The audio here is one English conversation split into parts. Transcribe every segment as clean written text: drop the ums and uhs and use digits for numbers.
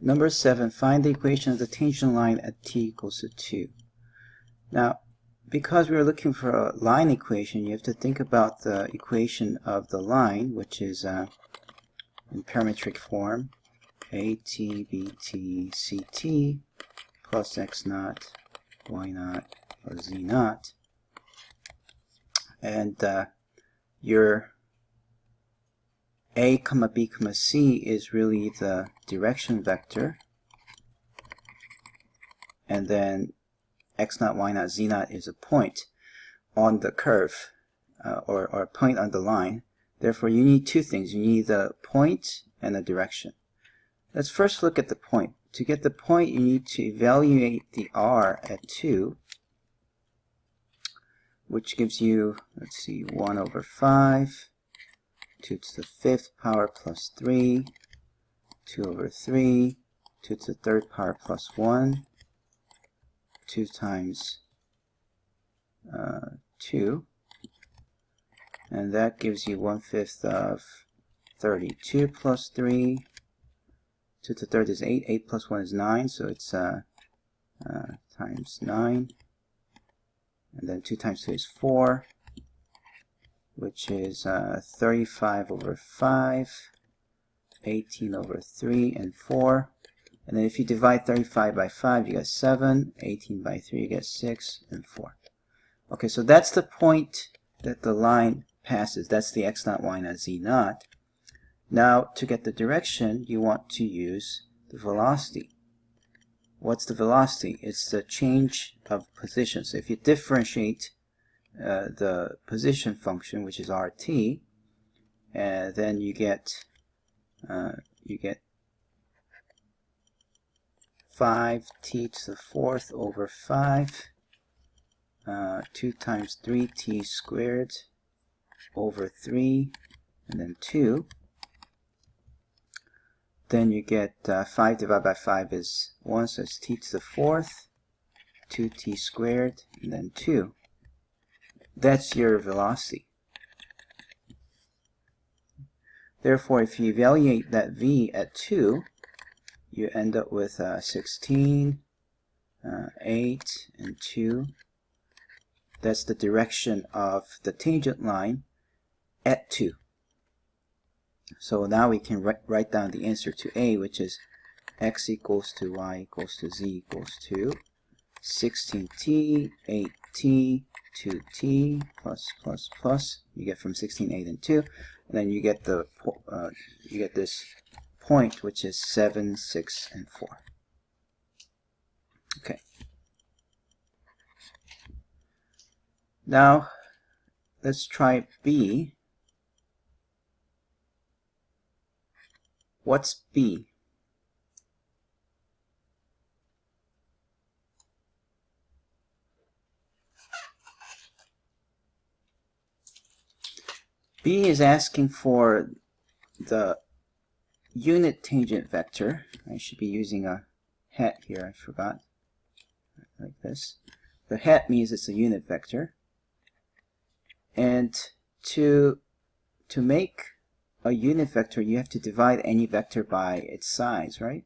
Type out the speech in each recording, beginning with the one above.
Number 7, find the equation of the tangent line at t equals to 2. Now, because we're looking for a line equation, you have to think about the equation of the line, which is in parametric form, at, bt, ct plus x naught, y naught, plus z naught. And your a comma b comma c is really the direction vector, and then x naught, y naught, z naught is a point on the curve, or a point on the line. Therefore, you need two things. You need the point and the direction. Let's first look at the point. To get the point, you need to evaluate the r at 2, which gives you, let's see, 1 over 5, 2 to the 5th power plus 3, 2 over 3, 2 to the 3rd power plus 1, 2 times 2, and that gives you 1/5 of 32 plus 3, 2 to the 3rd is 8, 8 plus 1 is 9, so it's times 9, and then 2 times 2 is 4, which is 35 over 5, 18 over 3, and 4. And then if you divide 35 by 5, you get 7, 18 by 3, you get 6, and 4. Okay, so that's the point that the line passes. That's the x naught, y naught, z naught. Now, to get the direction, you want to use the velocity. What's the velocity? It's the change of position. So if you differentiate the position function, which is rt, then you get 5t to the 4th over 5, 2 times 3t squared over 3, and then 2. Then you get 5 divided by 5 is 1, so it's t to the 4th, 2t squared, and then 2. That's your velocity. Therefore, if you evaluate that v at 2, you end up with 16, 8, and 2. That's the direction of the tangent line at 2. So now we can write down the answer to A, which is x equals to y equals to z equals to 16t, 8t, 2t, plus. You get from 16, 8, and 2. And then you get this point, which is 7, 6, and 4. Okay. Now, let's try B. What's B? B is asking for the unit tangent vector. I should be using a hat here, I forgot. Like this. The hat means it's a unit vector. And to make a unit vector, you have to divide any vector by its size, right?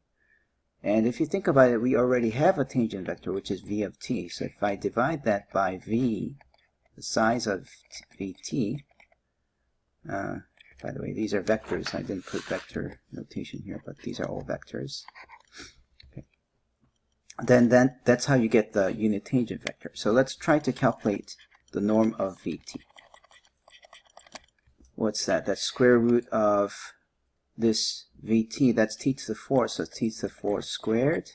And if you think about it, we already have a tangent vector, which is v of t. So if I divide that by v, the size of vt, by the way, these are vectors. I didn't put vector notation here, but these are all vectors. Okay. Then that's how you get the unit tangent vector. So let's try to calculate the norm of vt. What's that? That's square root of this vt. That's t to the 4th, so t to the 4th squared,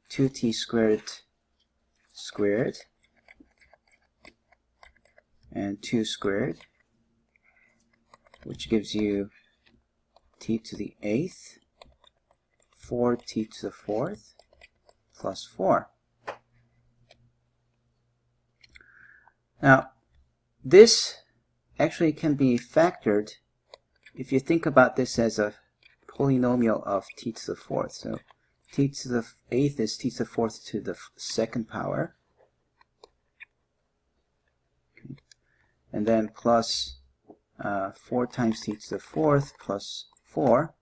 2t squared, and 2 squared, which gives you t to the 8th, 4t to the 4th, plus 4. Now, this actually can be factored if you think about this as a polynomial of t to the 4th. So t to the 8th is t to the 4th to the 2nd power. Okay. And then plus 4 times t to the 4th plus 4.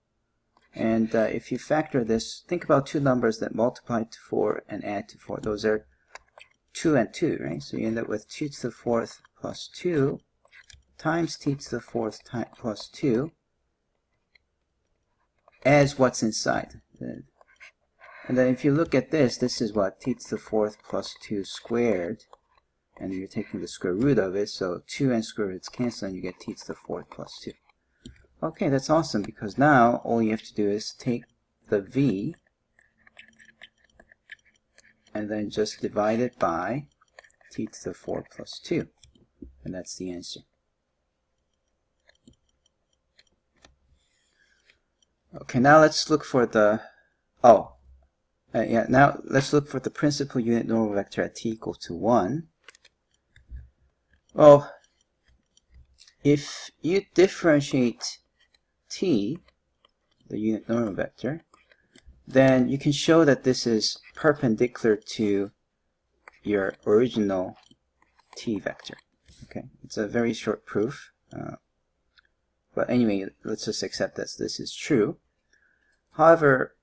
And if you factor this, think about two numbers that multiply to 4 and add to 4. Those are 2 and 2, right? So you end up with 2 to the 4th plus 2 times t to the 4th plus 2 as what's inside. And then if you look at this, this is what? T to the 4th plus 2 squared. And you're taking the square root of it, so 2 and square roots cancel, and you get t to the 4th plus 2. Okay, that's awesome, because now all you have to do is take the v and then just divide it by t to the 4 plus 2. And that's the answer. Okay, now let's look for the, now let's look for the principal unit normal vector at t equals to 1. Well, if you differentiate t, the unit normal vector, then you can show that this is perpendicular to your original t vector. Okay, it's a very short proof. But anyway, let's just accept that this is true. However,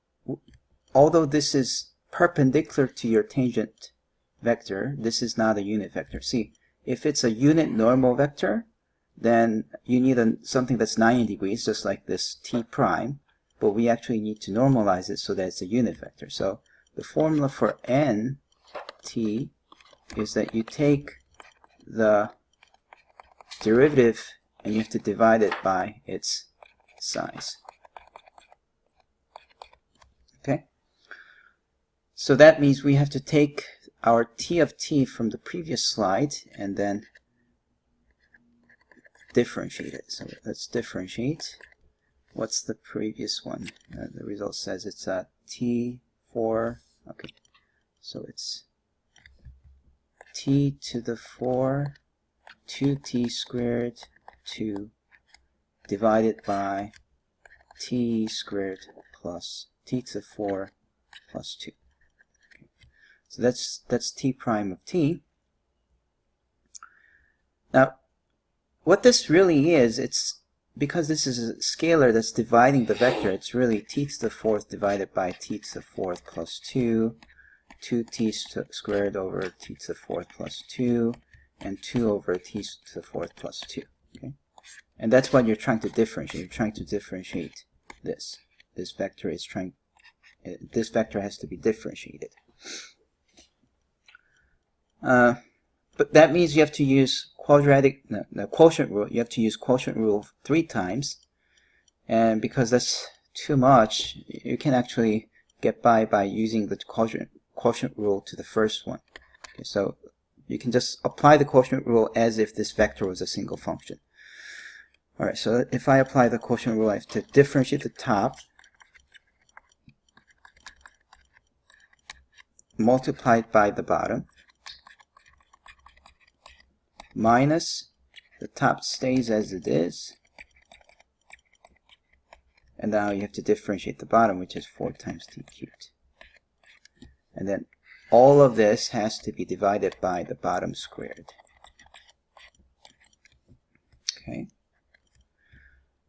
although this is perpendicular to your tangent vector, this is not a unit vector. See, if it's a unit normal vector, then you need something that's 90 degrees, just like this t prime, but we actually need to normalize it so that it's a unit vector. So the formula for n t is that you take the derivative and you have to divide it by its size. Okay? So that means we have to take our t of t from the previous slide and then differentiate it. So let's differentiate. What's the previous one? The result says it's t4. Okay, so it's t to the 4 2t squared 2 divided by t squared plus t to the 4 plus 2. Okay. So that's t prime of t. Now, what this really is, it's because this is a scalar that's dividing the vector, it's really t to the 4th divided by t to the 4th plus 2, 2t squared over t to the 4th plus 2, and 2 over t to the 4th plus 2. Okay? And that's what you're trying to differentiate. You're trying to differentiate this. This vector is this vector has to be differentiated. But that means you have to use quotient rule. You have to use quotient rule 3 times. And because that's too much, you can actually get by using the quotient rule to the first one. Okay, so you can just apply the quotient rule as if this vector was a single function. Alright, so if I apply the quotient rule, I have to differentiate the top, multiplied by the bottom, minus the top stays as it is, and now you have to differentiate the bottom, which is 4 times t cubed. And then all of this has to be divided by the bottom squared. Okay.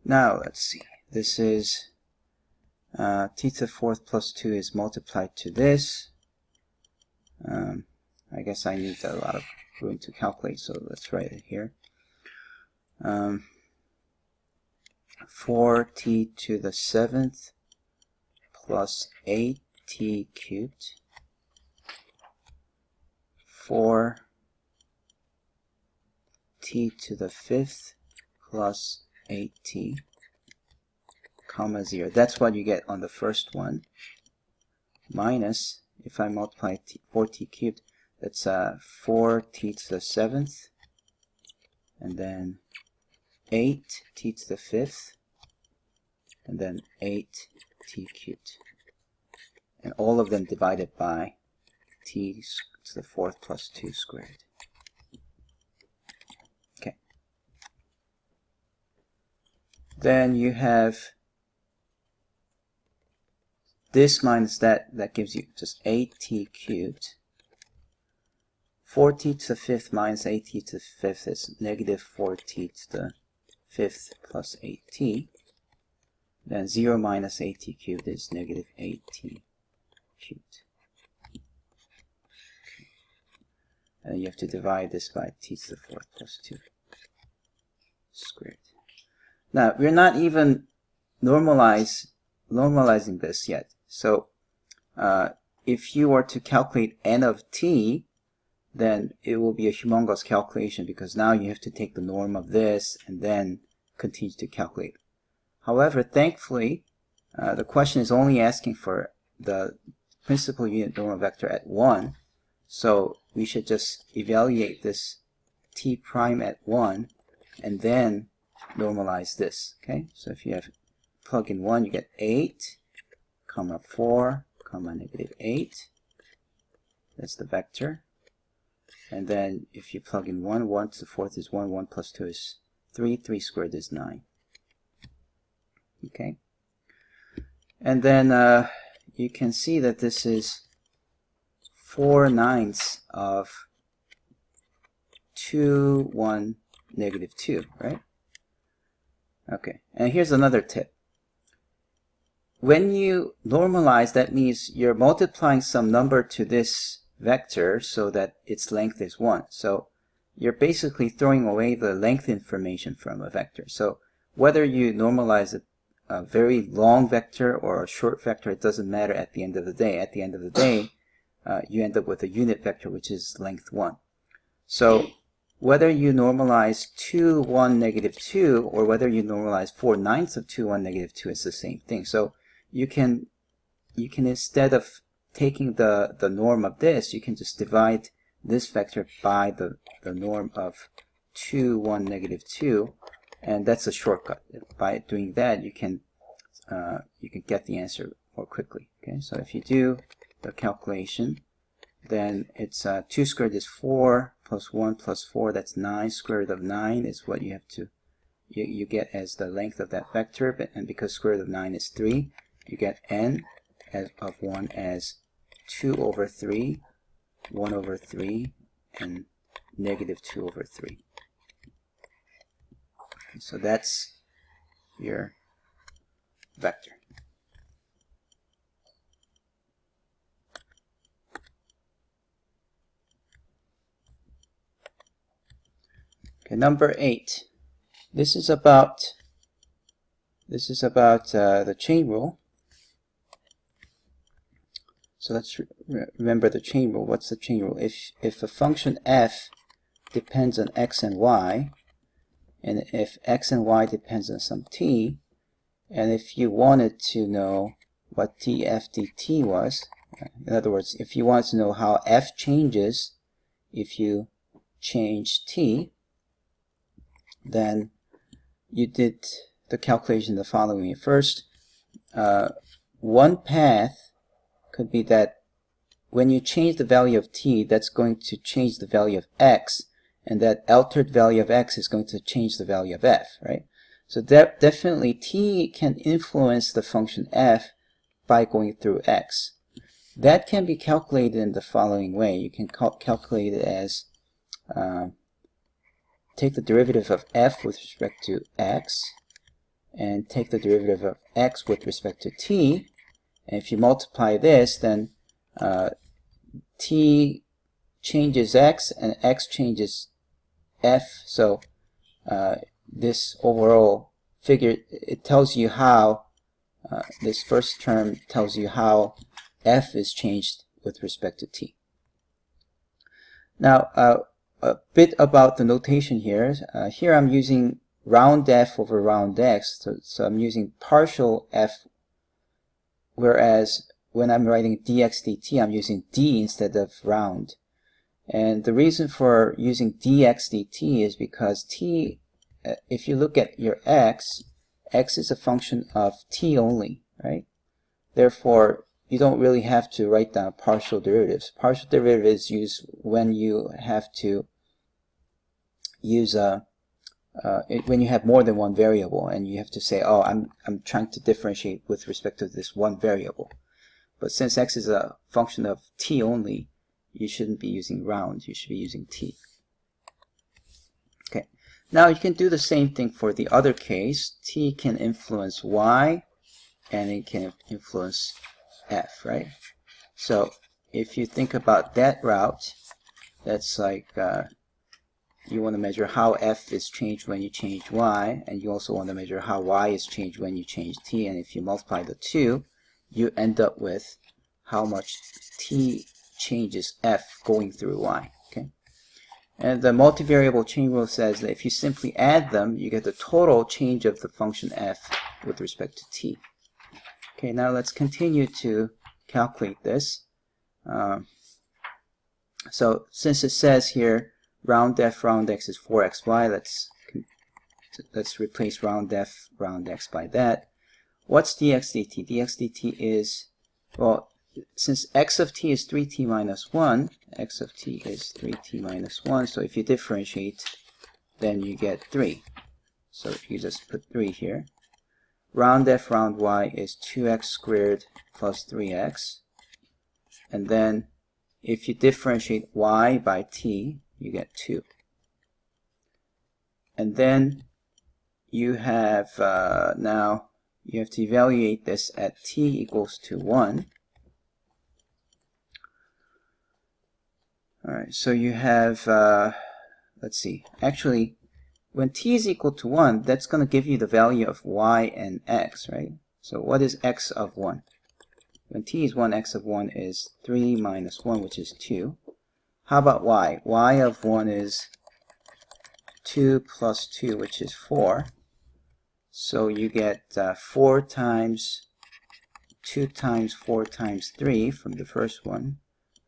Now let's see. This is t to the 4th plus 2 is multiplied to this. I guess I need a lot of room to calculate, so let's write it here. 4t to the 7th plus 8t cubed, 4t to the 5th plus 8t, comma 0. That's what you get on the first one. Minus, if I multiply 4t cubed, that's 4t to the 7th, and then 8t to the 5th, and then 8t cubed. And all of them divided by t to the 4th plus 2 squared. Okay. Then you have this minus that gives you just 8t cubed. 4t to the 5th minus 8t to the 5th is negative 4t to the 5th plus 8t. then 0 minus at cubed is negative at cubed. And you have to divide this by t to the fourth plus 2 squared. Now, we're not even normalizing this yet. So, if you were to calculate n of t, then it will be a humongous calculation because now you have to take the norm of this and then continue to calculate. However, thankfully, the question is only asking for the principal unit normal vector at 1. So we should just evaluate this t prime at 1 and then normalize this. Okay, so if you have plug in 1, you get 8, comma 4, comma negative 8. That's the vector. And then if you plug in 1, 1 to the fourth is 1, 1 plus 2 is 3, 3 squared is 9. Okay. And then you can see that this is 4/9 of 2, 1, negative 2, right? Okay, and here's another tip. When you normalize, that means you're multiplying some number to this vector so that its length is 1. So you're basically throwing away the length information from a vector. So whether you normalize a very long vector or a short vector, it doesn't matter at the end of the day. At the end of the day, you end up with a unit vector which is length 1. So whether you normalize 2, 1, negative 2, or whether you normalize 4/9 of 2, 1, negative 2, it's the same thing. So you can instead of taking the norm of this, you can just divide this vector by the norm of 2, 1, negative 2, and that's a shortcut. By doing that, you can get the answer more quickly. Okay, so if you do the calculation, then it's 2 squared is 4 plus 1 plus 4, that's 9. Square root of 9 is what you have to you get as the length of that vector, and because square root of 9 is 3, you get n of 1 as 2 over 3, 1 over 3, and negative 2 over 3. So that's your vector. Okay, number 8. This is about the chain rule. So let's remember the chain rule. What's the chain rule? If a function f depends on x and y, and if x and y depends on some t, and if you wanted to know what df dt was, in other words, if you wanted to know how f changes if you change t, then you did the calculation the following way. First, one path could be that when you change the value of t, that's going to change the value of x, and that altered value of x is going to change the value of f, right? So that definitely t can influence the function f by going through x. That can be calculated in the following way. You can calculate it as take the derivative of f with respect to x, and take the derivative of x with respect to t. And if you multiply this, then t changes x and x changes f. So this overall figure, it tells you how, this first term tells you how f is changed with respect to t. Now, a bit about the notation here. Here I'm using round f over round x, so I'm using partial f, whereas when I'm writing dx dt, I'm using d instead of round. And the reason for using dx dt is because t, if you look at your x is a function of t only, right? Therefore, you don't really have to write down partial derivatives. Partial derivatives used when you have to use when you have more than one variable, and you have to say, oh, I'm trying to differentiate with respect to this one variable. But since x is a function of t only, you shouldn't be using round, you should be using t. Okay, now you can do the same thing for the other case. T can influence y, and it can influence f, right? So if you think about that route, that's like you want to measure how f is changed when you change y, and you also want to measure how y is changed when you change t, and if you multiply the two, you end up with how much t changes f going through y. Okay, and the multivariable chain rule says that if you simply add them, you get the total change of the function f with respect to t. Okay, now let's continue to calculate this. So since it says here round f round x is 4xy, let's replace round f round x by that. What's dx dt? Dx dt is, well, since x of t is 3t minus 1, x of t is 3t minus 1, so if you differentiate, then you get 3. So you just put 3 here. Round f round y is 2x squared plus 3x. And then if you differentiate y by t, you get 2. And then you have, now you have to evaluate this at t equals to 1. Alright, so you have, let's see, actually, when t is equal to 1, that's going to give you the value of y and x, right? So what is x of 1? When t is 1, x of 1 is 3 minus 1, which is 2. How about y? Y of 1 is 2 plus 2, which is 4. So you get 4 times 2 times 4 times 3 from the first one.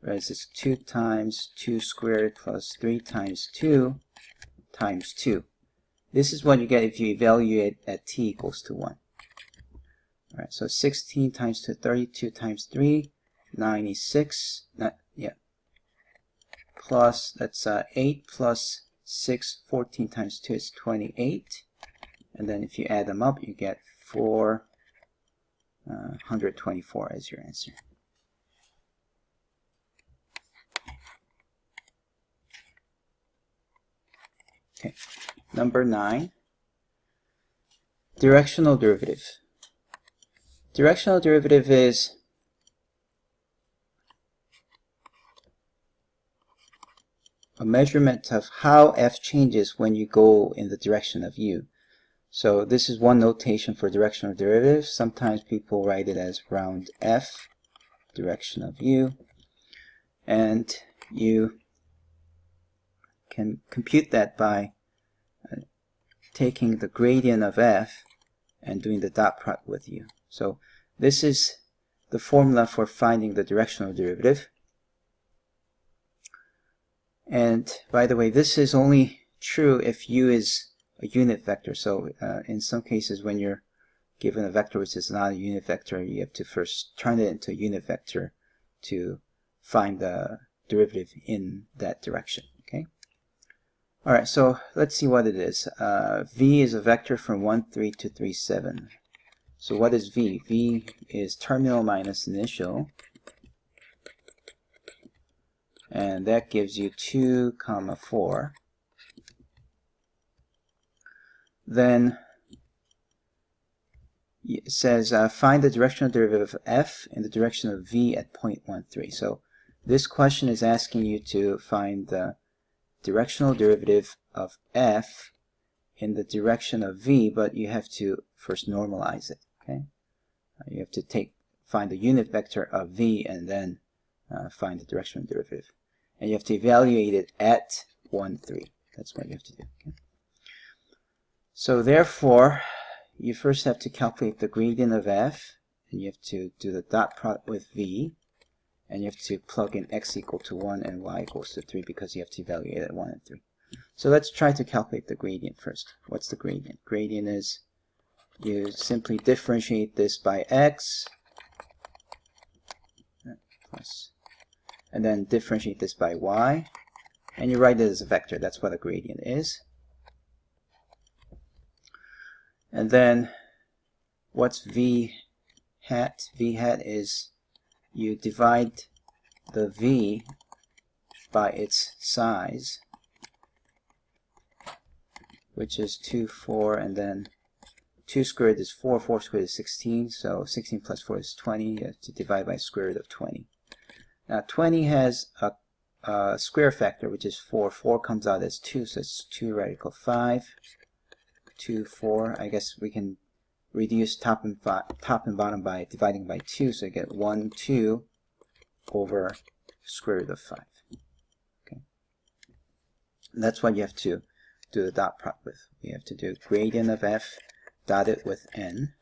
Whereas it's 2 times 2 squared plus 3 times 2 times 2. This is what you get if you evaluate at t equals to 1. Alright, so 16 times 2, 32 times 3, 96. Plus, that's 8 plus 6, 14 times 2 is 28. And then if you add them up, you get 424 as your answer. Okay, number 9, directional derivative. Directional derivative is a measurement of how f changes when you go in the direction of u. So this is one notation for directional derivative. Sometimes people write it as round f, direction of u, and you can compute that by taking the gradient of f and doing the dot product with u. So this is the formula for finding the directional derivative. And by the way, this is only true if u is a unit vector. So in some cases when you're given a vector which is not a unit vector, you have to first turn it into a unit vector to find the derivative in that direction. Okay. Alright, so let's see what it is. V is a vector from 1, 3 to 3, 7. So what is V? V is terminal minus initial. And that gives you 2, 4. Then it says find the directional derivative of f in the direction of v at 0.13. So this question is asking you to find the directional derivative of f in the direction of v, but you have to first normalize it. Okay, you have to find the unit vector of v and then find the directional derivative, and you have to evaluate it at 1, 3. That's what you have to do. Okay? So therefore, you first have to calculate the gradient of f, and you have to do the dot product with v, and you have to plug in x equal to 1 and y equals to 3 because you have to evaluate at 1 and 3. So let's try to calculate the gradient first. What's the gradient? Gradient is you simply differentiate this by x, and then differentiate this by y, and you write it as a vector. That's what a gradient is. And then what's v hat? V hat is you divide the v by its size, which is 2, 4, and then 2 squared is 4, 4 squared is 16, so 16 plus 4 is 20. You have to divide by square root of 20. Now 20 has a square factor, which is 4. 4 comes out as 2, so it's 2 radical 5. 2, 4. I guess we can reduce top and bottom by dividing by 2, so you get 1, 2 over square root of 5. Okay. And that's what you have to do the dot product with. You have to do gradient of f dotted with n,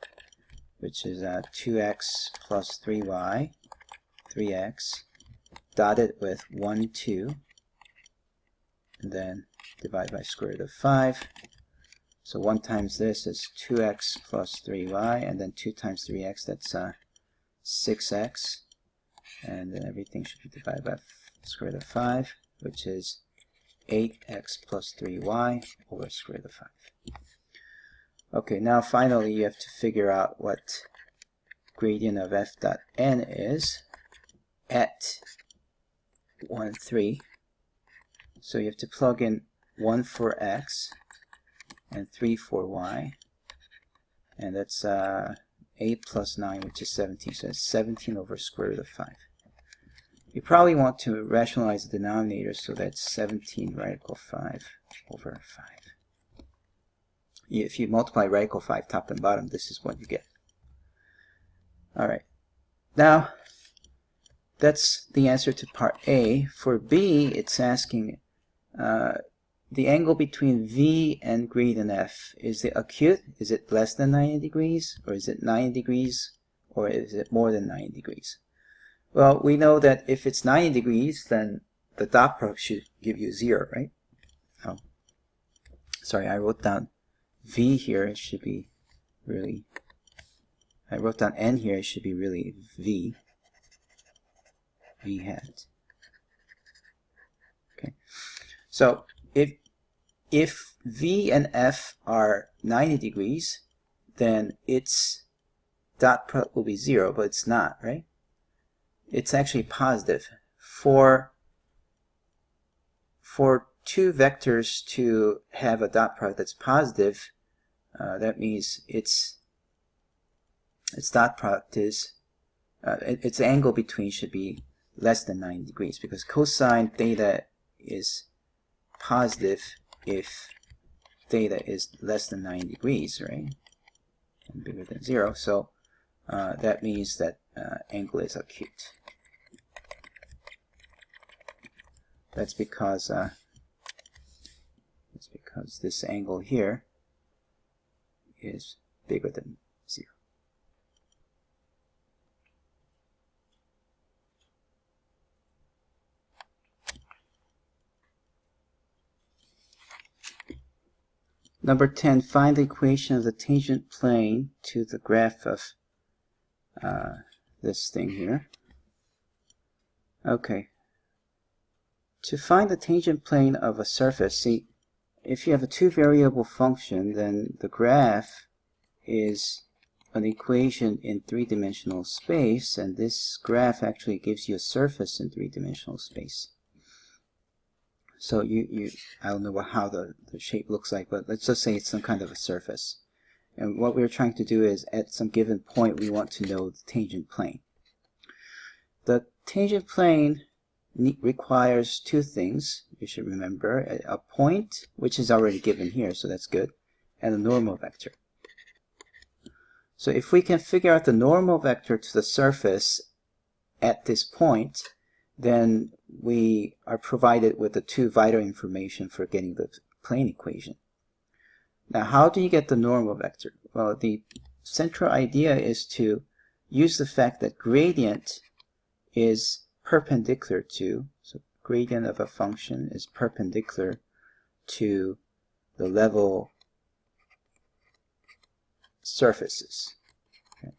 which is 2x plus 3y, 3x, dotted with 1, 2, and then divide by square root of 5. So 1 times this is 2x plus 3y, and then 2 times 3x, that's 6x. And then everything should be divided by square root of 5, which is 8x plus 3y over square root of 5. Okay, now finally you have to figure out what gradient of f dot n is at 1, 3. So you have to plug in 1 for x and 3 for y, and that's 8 plus 9, which is 17, so it's 17 over square root of 5. You probably want to rationalize the denominator, so that's 17 radical 5 over 5. If you multiply radical 5 top and bottom, this is what you get. Alright, now that's the answer to part A. For B, it's asking the angle between V and gradient F. Is it acute? Is it less than 90 degrees? Or is it 90 degrees? Or is it more than 90 degrees? Well, we know that if it's 90 degrees, then the dot product should give you 0, right? Oh, sorry, I wrote down V here. It should be really, I wrote down N here. It should be really V. V hat. Okay. So if V and F are 90 degrees, then its dot product will be 0, but it's not, right? It's actually positive. For two vectors to have a dot product that's positive, that means its dot product is, its angle between should be less than 90 degrees, because cosine theta is positive if theta is less than 90 degrees, right? And bigger than 0. So that means that angle is acute. That's because this angle here is bigger than 0. Number 10, find the equation of the tangent plane to the graph of this thing here. Okay. To find the tangent plane of a surface, see, if you have a two-variable function, then the graph is an equation in three-dimensional space, and this graph actually gives you a surface in three-dimensional space. So I don't know how the shape looks like, but let's just say it's some kind of a surface. And what we're trying to do is, at some given point, we want to know the tangent plane. The tangent plane requires two things, you should remember. A point, which is already given here, so that's good, and a normal vector. So if we can figure out the normal vector to the surface at this point, then we are provided with the two vital information for getting the plane equation. Now, how do you get the normal vector? Well, the central idea is to use the fact that gradient is perpendicular to, so gradient of a function is perpendicular to the level surfaces. Okay.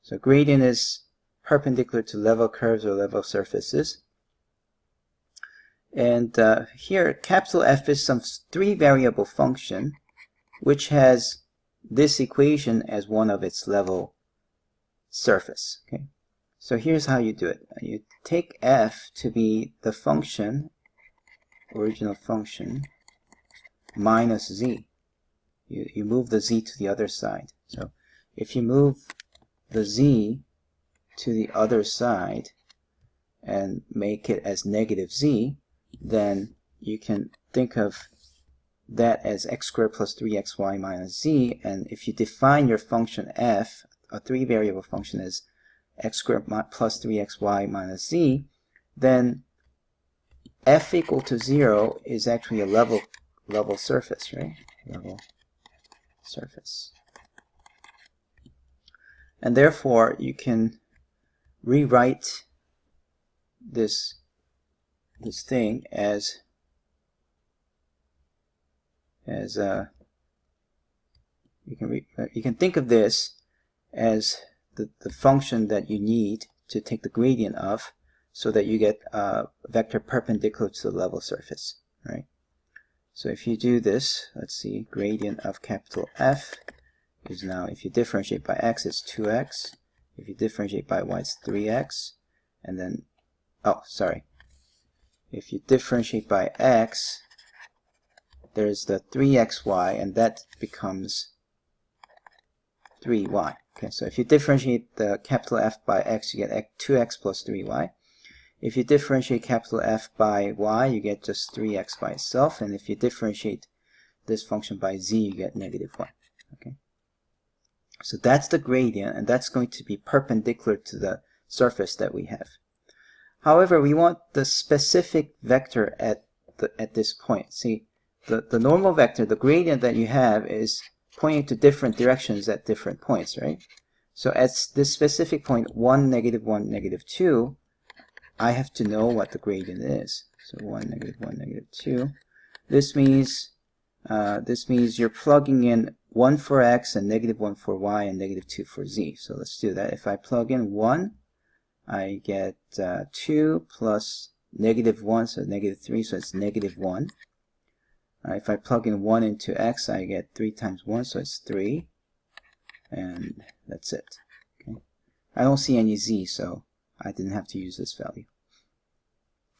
So gradient is perpendicular to level curves or level surfaces. And here, capital F is some three-variable function which has this equation as one of its level surface. Okay. So here's how you do it. You take f to be the function, original function, minus z. You move the z to the other side. So if you move the z to the other side and make it as negative z, then you can think of that as x squared plus 3xy minus z. And if you define your function f, a 3-variable function, as x squared plus 3xy minus z, then f equal to 0 is actually a level surface, right? Level surface. And therefore, you can rewrite this thing as you can think of this as the function that you need to take the gradient of, so that you get a vector perpendicular to the level surface, right? So if you do this, let's see, gradient of capital F is now, if you differentiate by x, it's 2x. If you differentiate by y, it's 3x. And then, oh, sorry. If you differentiate by x, there's the 3xy, and that becomes 3y. Okay, so if you differentiate the capital F by x, you get 2x plus 3y. If you differentiate capital F by y, you get just 3x by itself. And if you differentiate this function by z, you get negative 1. Okay, so that's the gradient, and that's going to be perpendicular to the surface that we have. However, we want the specific vector at this point. See, the normal vector, the gradient that you have, is pointing to different directions at different points, right? So at this specific point, 1, negative 1, negative 2, I have to know what the gradient is. So 1, negative 2. This means you're plugging in 1 for x and negative 1 for y and negative 2 for z. So let's do that. If I plug in 1, I get 2 plus negative 1, so negative 3, so it's negative 1. If I plug in 1 into x, I get 3 times 1, so it's 3. And that's it. Okay. I don't see any z, so I didn't have to use this value.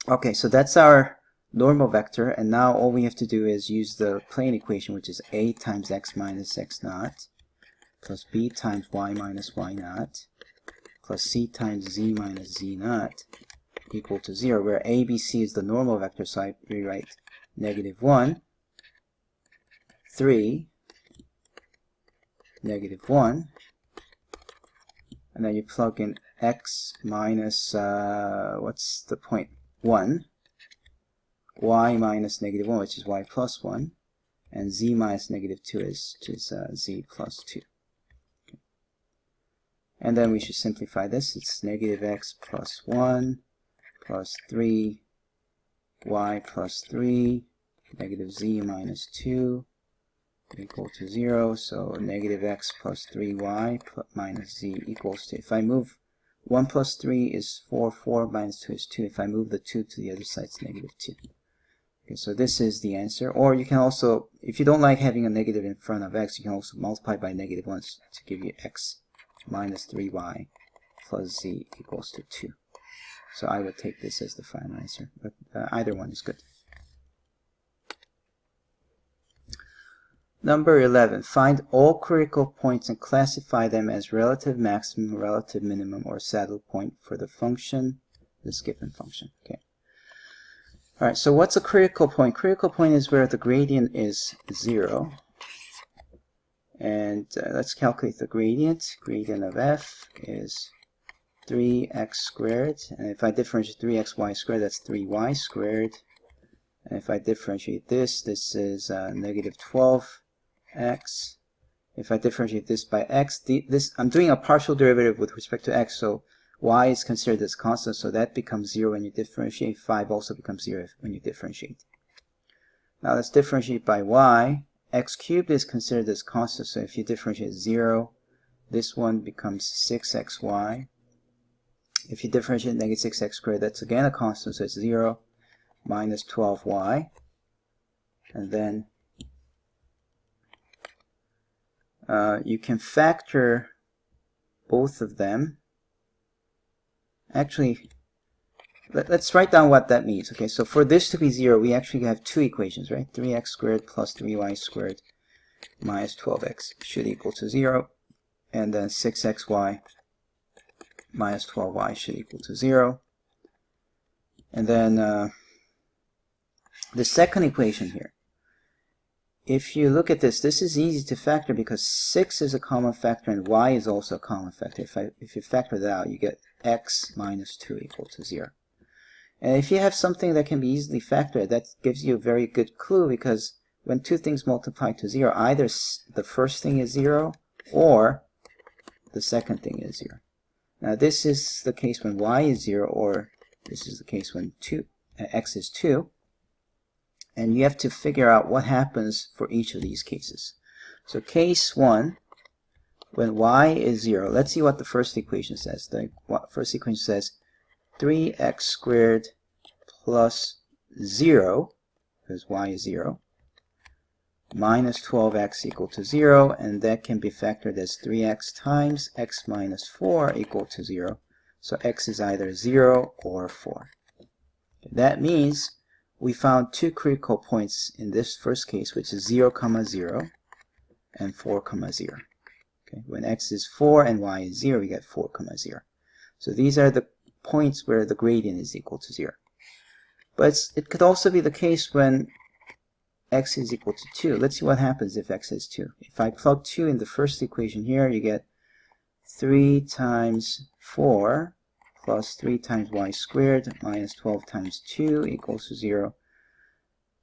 Okay, so that's our normal vector, and now all we have to do is use the plane equation, which is a times x minus x naught plus b times y minus y naught plus c times z minus z naught equal to 0, where a, b, c is the normal vector, so I rewrite negative 1, 3, negative 1, and then you plug in x minus, what's the point? 1, y minus negative 1, which is y plus 1, and z minus negative 2 is z plus 2. Okay. And then we should simplify this. It's negative x plus 1 plus 3, y plus 3, negative z minus 2 equal to 0. So negative x plus 3y minus z equals to, if I move 1 plus 3 is 4, 4 minus 2 is 2. If I move the 2 to the other side, it's negative 2. Okay, so this is the answer. Or you can also, if you don't like having a negative in front of x, you can also multiply by negative 1 to give you x minus 3y plus z equals to 2. So I would take this as the final answer, but either one is good. Number 11, find all critical points and classify them as relative maximum, relative minimum, or saddle point for the function, this given function. Okay. All right, so what's a critical point? Critical point is where the gradient is 0. And let's calculate the gradient. Gradient of f is 3x squared. And if I differentiate 3xy squared, that's 3y squared. And if I differentiate this, this is negative 12x. If I differentiate this by x, I'm doing a partial derivative with respect to x, so y is considered as constant, so that becomes 0 when you differentiate. 5 also becomes 0 when you differentiate. Now let's differentiate by y. X cubed is considered as constant, so if you differentiate 0, this one becomes 6xy. If you differentiate negative 6x squared, that's again a constant, so it's 0 minus 12y. And then you can factor both of them. Actually, let's write down what that means. Okay, so for this to be 0, we actually have two equations, right? 3x squared plus 3y squared minus 12x should equal to 0. And then 6xy minus 12y should equal to 0. And then the second equation here, if you look at this, this is easy to factor because 6 is a common factor and y is also a common factor. If you factor that out, you get x minus 2 equal to 0. And if you have something that can be easily factored, that gives you a very good clue, because when two things multiply to 0, either the first thing is 0 or the second thing is 0. Now this is the case when y is 0, or this is the case when x is 2. And you have to figure out what happens for each of these cases. So case 1, when y is 0, let's see what the first equation says. The first equation says 3x squared plus 0, because y is 0, minus 12x equal to 0, and that can be factored as 3x times x minus 4 equal to 0. So x is either 0 or 4. That means we found two critical points in this first case, which is 0, 0 and 4, 0. Okay? When x is 4 and y is 0, we get 4, 0. So these are the points where the gradient is equal to 0. But it could also be the case when x is equal to 2. Let's see what happens if x is 2. If I plug 2 in the first equation here, you get 3 times 4 plus 3 times y squared minus 12 times 2 equals to 0.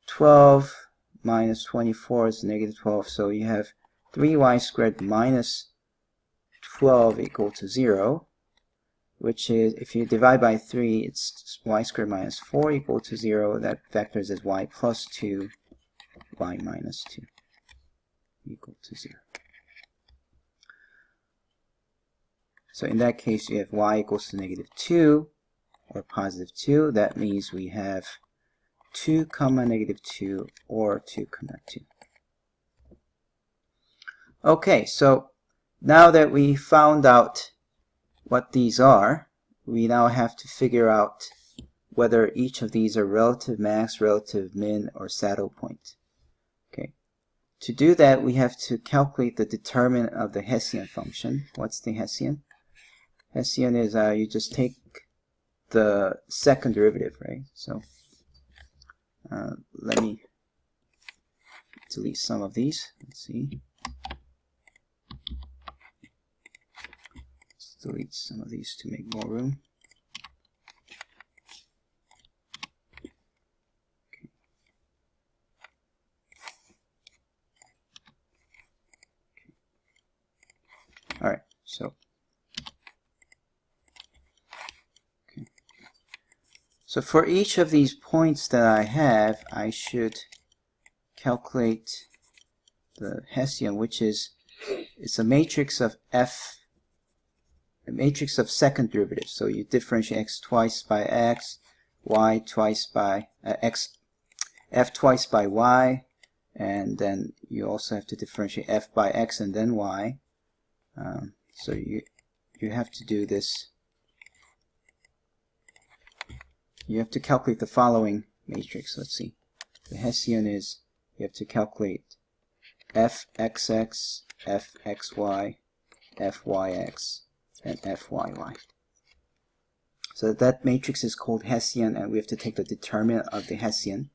12 minus 24 is negative 12, so you have 3y squared minus 12 equal to 0, which is, if you divide by 3, it's y squared minus 4 equal to 0. That factors as y plus 2, y minus 2 equal to 0. So in that case, you have y equals to negative 2 or positive 2. That means we have 2, negative 2 or 2, 2. Okay, so now that we found out what these are, we now have to figure out whether each of these are relative max, relative min, or saddle point. Okay. To do that, we have to calculate the determinant of the Hessian function. What's the Hessian? Hessian is you just take the second derivative, right? So let me delete some of these. Let's see. Let's delete some of these to make more room. Okay. All right. So for each of these points that I have, I should calculate the Hessian, which is, it's a matrix of f, a matrix of second derivatives. So you differentiate x twice by x, y twice by x, f twice by y, and then you also have to differentiate f by x and then y. So you have to do this. You have to calculate the following matrix. Let's see. The Hessian is, you have to calculate fxx, fxy, fyx, and fyy. So that matrix is called Hessian, and we have to take the determinant of the Hessian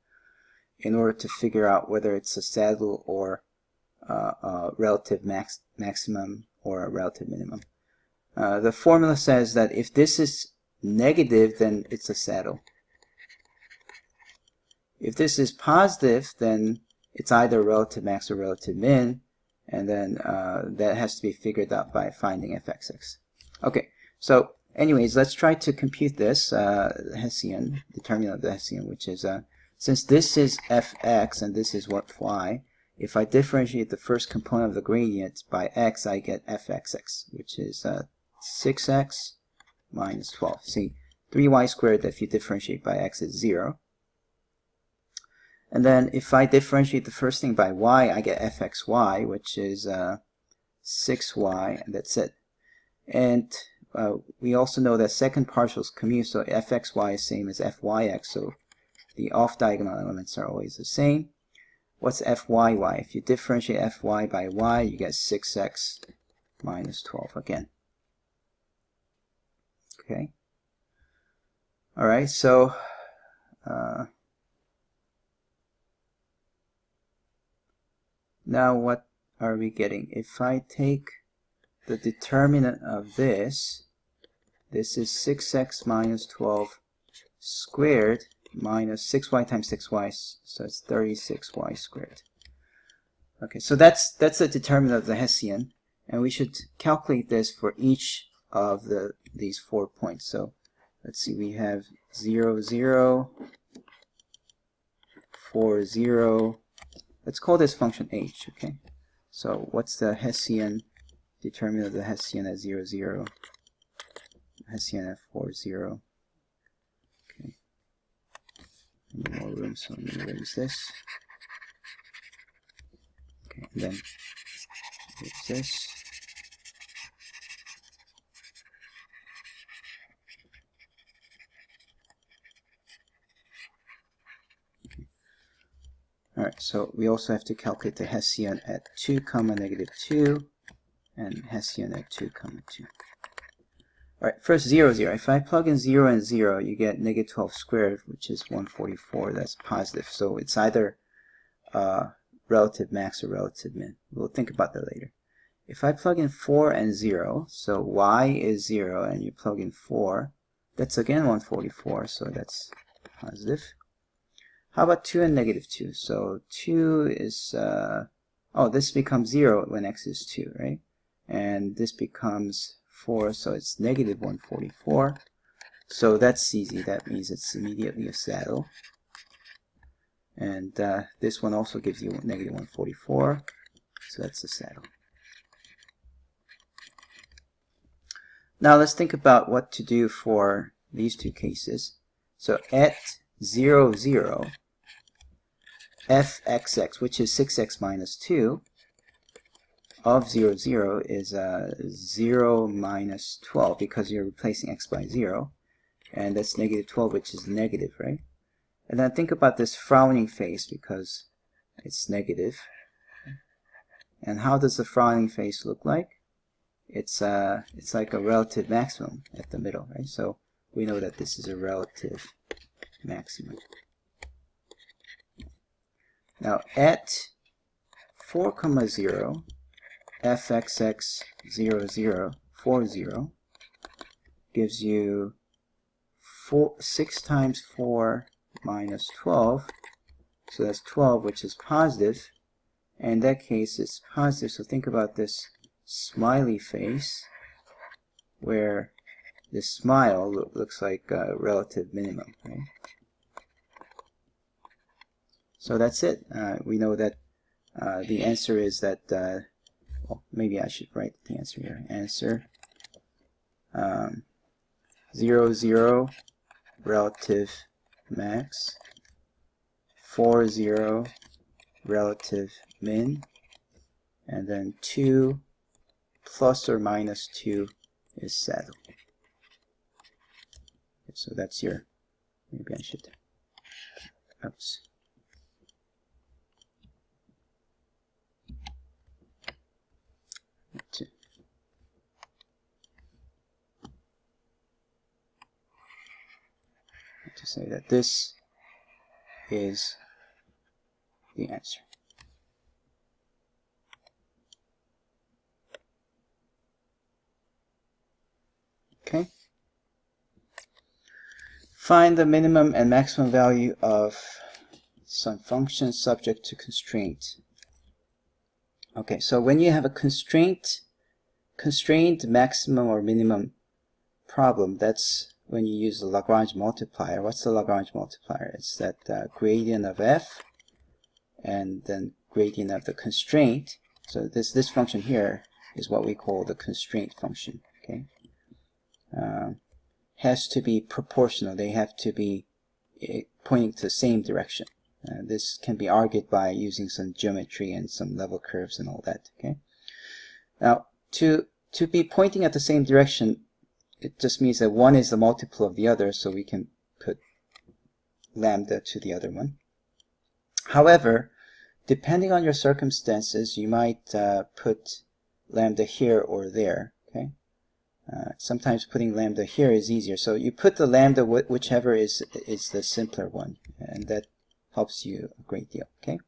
in order to figure out whether it's a saddle or a relative maximum or a relative minimum. The formula says that if this is negative, then it's a saddle. If this is positive, then it's either relative max or relative min, and then that has to be figured out by finding fxx. Okay, so anyways, let's try to compute this Hessian, determinant of the Hessian, which is, since this is fx and this is what y, if I differentiate the first component of the gradient by x, I get fxx, which is 6x minus 12. See, 3y squared, if you differentiate by x, is 0. And then if I differentiate the first thing by y, I get fxy, which is 6y, and that's it. And we also know that second partials commute, so fxy is same as fyx, so the off-diagonal elements are always the same. what's fyy? If you differentiate fy by y, you get 6x minus 12 again. Okay. All right, so now what are we getting? If I take the determinant of this is 6x minus 12 squared minus 6y times 6y, so it's 36y squared. Okay, so that's the determinant of the Hessian, and we should calculate this for each of these 4 points. So let's see, we have 0, 0, 4, 0. Let's call this function h, okay? So what's the Hessian determinant of the Hessian at 0, 0? Hessian at 4, 0. Okay. I need more room, so I'm going to erase this. Okay, and then erase this. Alright, so we also have to calculate the Hessian at 2, negative 2, and Hessian at 2, 2. Alright, first 0, 0. If I plug in 0 and 0, you get negative 12 squared, which is 144. That's positive. So it's either relative max or relative min. We'll think about that later. If I plug in 4 and 0, so y is 0, and you plug in 4, that's again 144, so that's positive. How about 2 and negative 2? So 2 is, this becomes 0 when x is 2, right? And this becomes 4, so it's negative 144. So that's easy. That means it's immediately a saddle. And this one also gives you negative 144, so that's a saddle. Now let's think about what to do for these two cases. So at 0, 0, fxx, which is 6x minus 2, of 0, 0 is 0 minus 12, because you're replacing x by 0. And that's negative 12, which is negative, right? And then think about this frowning face, because it's negative. And how does the frowning face look like? It's like a relative maximum at the middle, right? So we know that this is a relative maximum. Now at 4, 0, fxx 0, 0, 4, 0 gives you 6 times 4 minus 12, so that's 12, which is positive. And in that case, it's positive, so think about this smiley face, where this smile looks like a relative minimum, right? So that's it. We know that the answer is that, well, maybe I should write the answer here. Answer 0, 0, relative max, 4, 0, relative min, and then 2 plus or minus 2 is saddle. Okay, so that's your, maybe I should, oops. To say that this is the answer. Okay. Find the minimum and maximum value of some function subject to constraint. Okay, so when you have a constrained maximum or minimum problem, that's when you use the Lagrange multiplier. What's the Lagrange multiplier? It's that gradient of f and then gradient of the constraint. So this function here is what we call the constraint function. Okay, has to be proportional. They have to be pointing to the same direction. This can be argued by using some geometry and some level curves and all that. Okay, now to be pointing at the same direction, it just means that one is the multiple of the other, so we can put lambda to the other one. However, depending on your circumstances, you might put lambda here or there. Okay. Sometimes putting lambda here is easier, so you put the lambda whichever is the simpler one, and that helps you a great deal. Okay.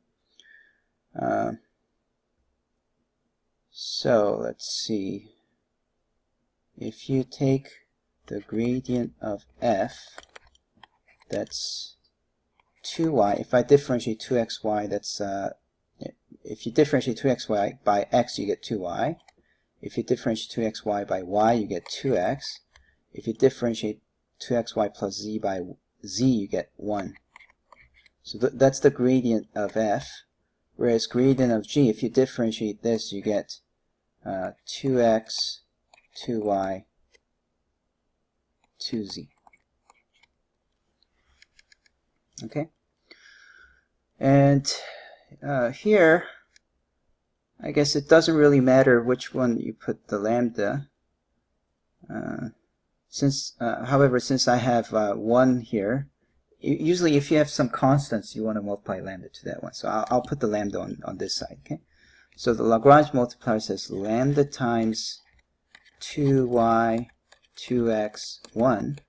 So let's see. If you take the gradient of f, that's 2y. If I differentiate 2xy, that's if you differentiate 2xy by x, you get 2y. If you differentiate 2xy by y, you get 2x. If you differentiate 2xy plus z by z, you get 1. So that's the gradient of f. Whereas gradient of g, if you differentiate this, you get 2x, 2y, 2z. Okay? And here, I guess it doesn't really matter which one you put the lambda. However, since I have 1 here, usually if you have some constants, you want to multiply lambda to that one. So I'll put the lambda on this side. Okay. So the Lagrange multiplier says lambda times 2y, 2x, 1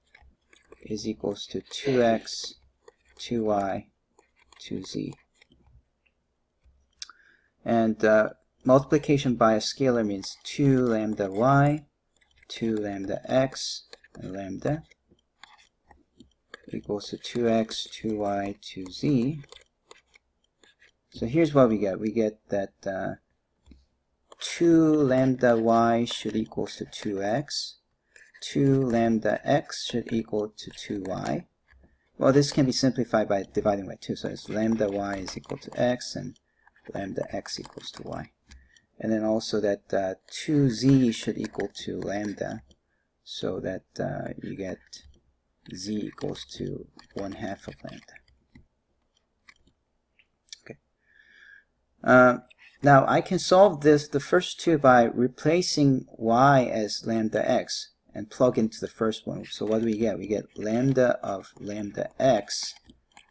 is equals to 2x, 2y, 2z. And multiplication by a scalar means 2 lambda y, 2 lambda x, and lambda equals to 2x, 2y, 2z. So here's what we get. We get that 2 lambda y should equal to 2x, 2 lambda x should equal to 2y. Well, this can be simplified by dividing by 2. So it's lambda y is equal to x and lambda x equals to y. And then also that 2z should equal to lambda, so that you get z equals to 1/2 of lambda. Okay. Now I can solve the first two by replacing y as lambda x and plug into the first one. So what do we get? We get lambda of lambda x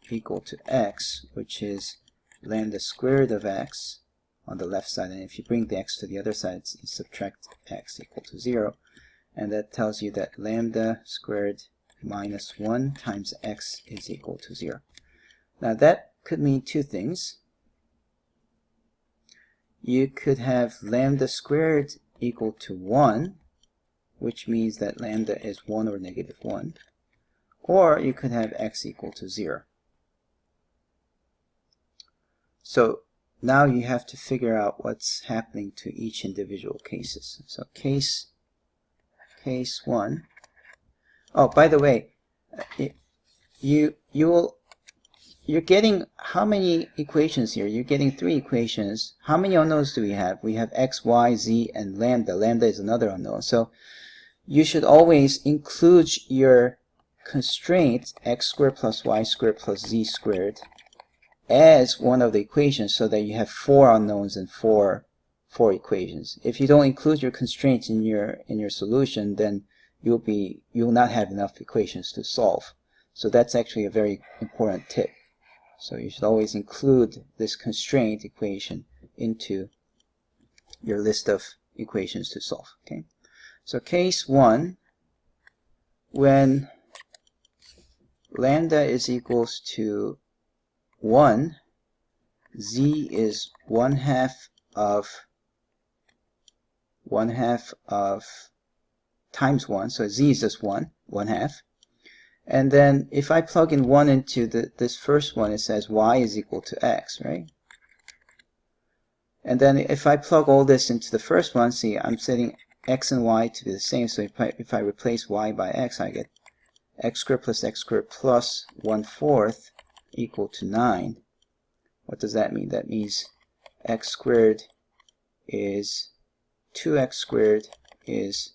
equal to x, which is lambda squared of x on the left side, and if you bring the x to the other side, you subtract x equal to 0, and that tells you that lambda squared minus 1 times x is equal to 0. Now that could mean two things. You could have lambda squared equal to 1, which means that lambda is 1 or negative 1, or you could have x equal to 0. So now you have to figure out what's happening to each individual cases. So case 1. Oh, by the way, you're getting how many equations here? You're getting 3 equations. How many unknowns do we have? We have x, y, z, and lambda. Lambda is another unknown. So you should always include your constraint x squared plus y squared plus z squared as one of the equations, so that you have 4 unknowns and four equations. If you don't include your constraints in your solution, then you'll not have enough equations to solve. So that's actually a very important tip. So you should always include this constraint equation into your list of equations to solve. Okay. So case 1, when lambda is equals to 1, z is 1/2 of times 1, so z is just 1/2. And then if I plug in 1 into this first one, it says y is equal to x, right? And then if I plug all this into the first one, see, I'm setting x and y to be the same, so if I replace y by x, I get x squared plus x squared plus 1/4 equal to 9. What does that mean? That means x squared is 2x squared is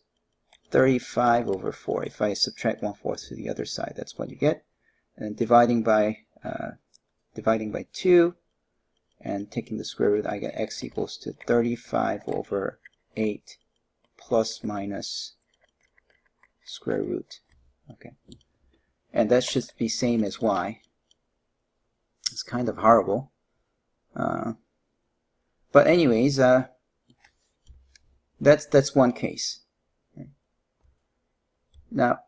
35 over 4. If I subtract 1/4 to the other side, that's what you get. And dividing by 2 and taking the square root, I get x equals to 35 over 8 plus minus square root. Okay, and that should be same as y. It's kind of horrible. But anyways, that's one case. Now,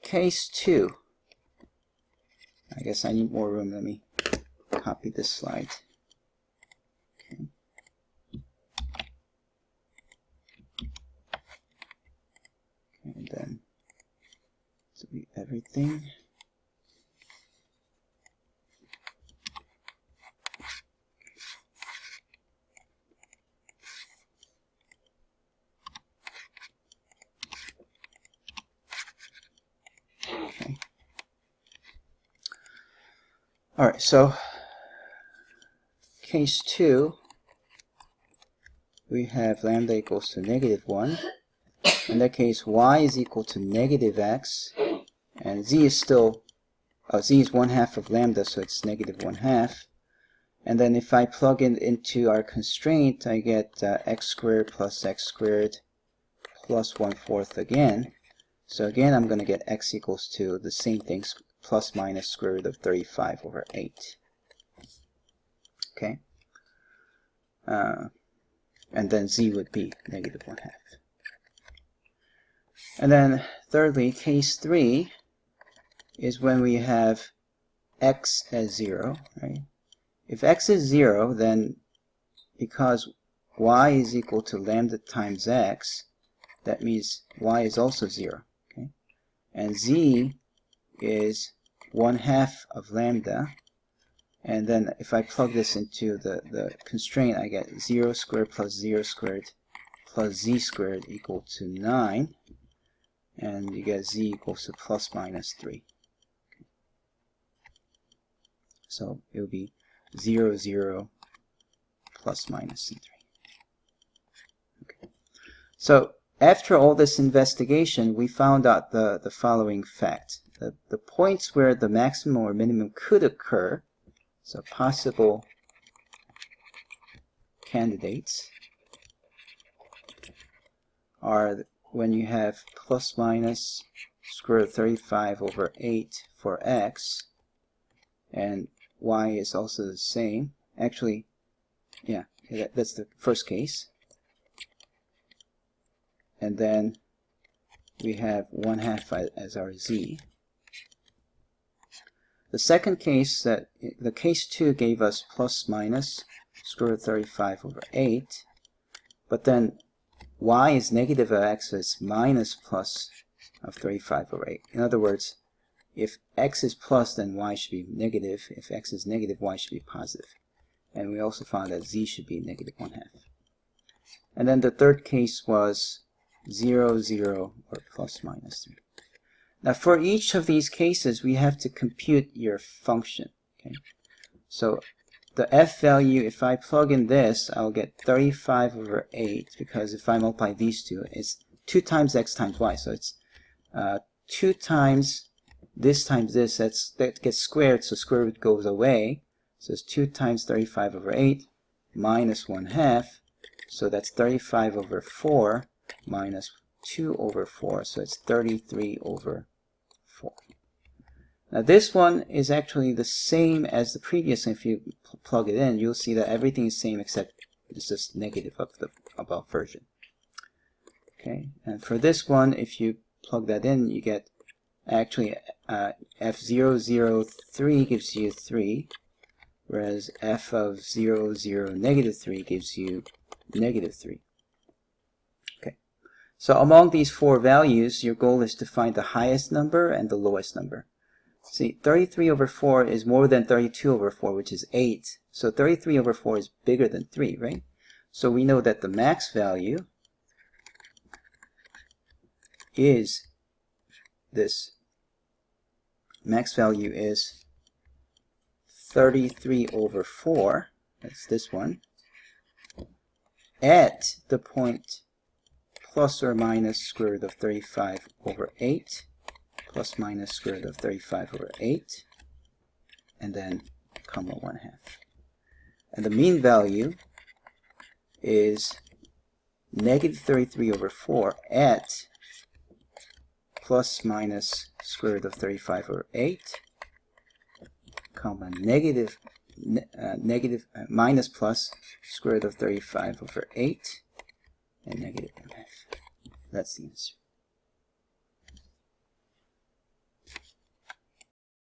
case 2. I guess I need more room. Let me copy this slide. Okay. And then delete everything. Okay. All right, so case 2, we have lambda equals to -1. In that case, y is equal to -x, and z is still, z is 1/2 of lambda, so it's -1/2. And then if I plug in into our constraint, I get x squared plus x squared plus 1/4 again. So again, I'm going to get x equals to the same thing, plus minus square root of 35 over 8. Okay. And then z would be -1/2. And then thirdly, case 3 is when we have x as 0, right? If x is 0, then because y is equal to lambda times x, that means y is also 0, okay? And z is 1/2 of lambda, and then if I plug this into the constraint, I get 0 squared plus 0 squared plus z squared equal to 9, and you get z equals to plus minus 3. Okay. So it will be 0, 0, plus minus and 3. Okay. So after all this investigation, we found out the following fact. The points where the maximum or minimum could occur, so possible candidates, are when you have plus minus square root of 35 over 8 for x, and y is also the same. Actually, yeah, that's the first case. And then we have 1/2 as our z. The second case, the case 2 gave us plus minus square root of 35 over 8, but then y is negative of x is minus plus of 35 over 8. In other words, if x is plus, then y should be negative. If x is negative, y should be positive. And we also found that z should be -1/2. And then the third case was 0, 0, or plus minus 3. Now for each of these cases, we have to compute your function. Okay? So the f value, if I plug in this, I'll get 35 over 8, because if I multiply these two, it's 2 times x times y. So it's 2 times this, that gets squared, so square root goes away. So it's 2 times 35 over 8 minus 1/2. So that's 35 over 4 minus 2 over 4. So it's 33 over 4. Now this one is actually the same as the previous. If you plug it in, you'll see that everything is the same except it's just negative of the above version. Okay, and for this one, if you plug that in, you get actually f003 gives you 3, whereas f of 0, 0, -3 gives you -3. Okay, so among these 4 values, your goal is to find the highest number and the lowest number. See, 33 over 4 is more than 32 over 4, which is 8. So 33 over 4 is bigger than 3, right? So we know that the max value is this. Max value is 33 over 4, that's this one, at the point plus or minus square root of 35 over 8, plus minus square root of 35 over 8, and then comma 1/2. And the mean value is -33 over 4 at plus minus square root of 35 over 8, comma minus plus square root of 35 over 8 and negative mf. That's the answer.